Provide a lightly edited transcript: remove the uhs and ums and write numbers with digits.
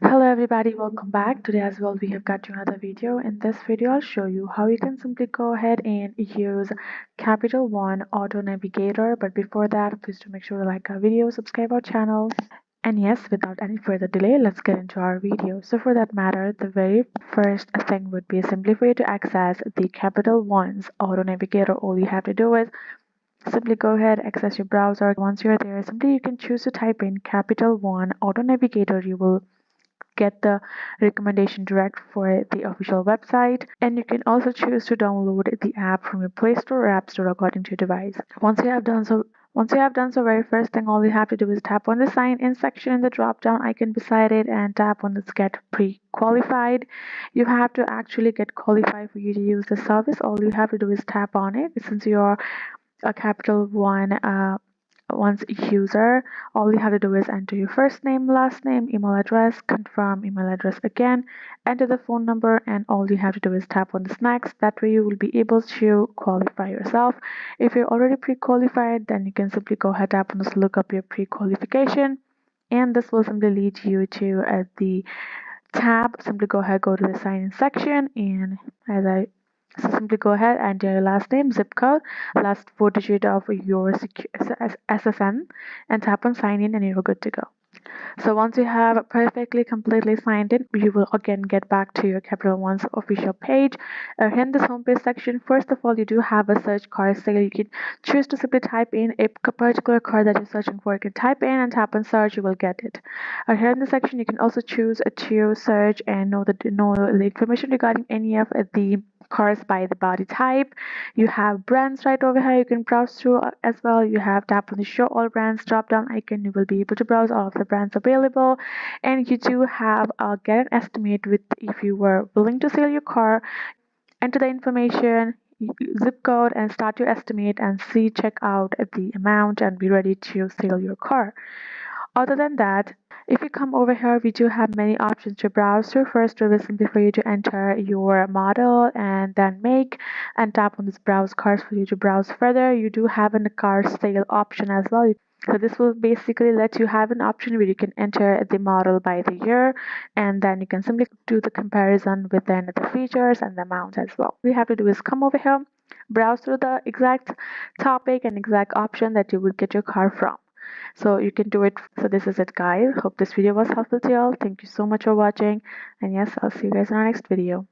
Hello everybody, welcome back. Today as well we have got you another video. In this video I'll show you how you can simply go ahead and use Capital One Auto Navigator. But before that, please do make sure to like our video, subscribe our channel. And yes, without any further delay, let's get into our video. So for that matter, the very first thing would be simply for you to access the Capital One's Auto Navigator. All you have to do is simply go ahead, access your browser. Once you're there, simply you can choose to type in Capital One Auto Navigator. You will get the recommendation direct for the official website, and you can also choose to download the app from your Play Store or App Store according to your device. Once you have done so, very first thing all you have to do is tap on the sign in section in the drop down icon beside it and tap on this get pre-qualified. You have to actually get qualified for you to use the service. All you have to do is tap on it. Since you're a Capital One once user, all you have to do is enter your first name, last name, email address, confirm email address again, enter the phone number, and all you have to do is tap on this next. That way you will be able to qualify yourself. If you're already pre-qualified, then you can simply go ahead, tap on this, look up your pre-qualification, and this will simply lead you to the tab. Simply go ahead, go to the sign in section, and so simply go ahead, enter your last name, zip code, last four digit of your SSN, and tap on sign in, and you're good to go. So once you have perfectly completely signed in, you will again get back to your Capital One's official page. Here in this homepage section, first of all, you do have a search car sale. You can choose to simply type in a particular car that you're searching for. You can type in and tap on search, you will get it. Here in this section, you can also choose to search and know the information regarding any of the cars by the body type. You have brands right over here you can browse through as well. You have tap on the show all brands drop down icon. You will be able to browse all of the brands available, and you do have get an estimate with if you were willing to sell your car. Enter the information, zip code, and start your estimate and see check out the amount and be ready to sell your car. Other than that, if you come over here, we do have many options to browse through. First, it will simply for you to enter your model and then make, and tap on this browse cars for you to browse further. You do have a car sale option as well. So this will basically let you have an option where you can enter the model by the year, and then you can simply do the comparison within the features and the amount as well. All you have to do is come over here, browse through the exact topic and exact option that you would get your car from. So you can do it. So this is it, guys. Hope this video was helpful to y'all. Thank you so much for watching, and yes, I'll see you guys in our next video.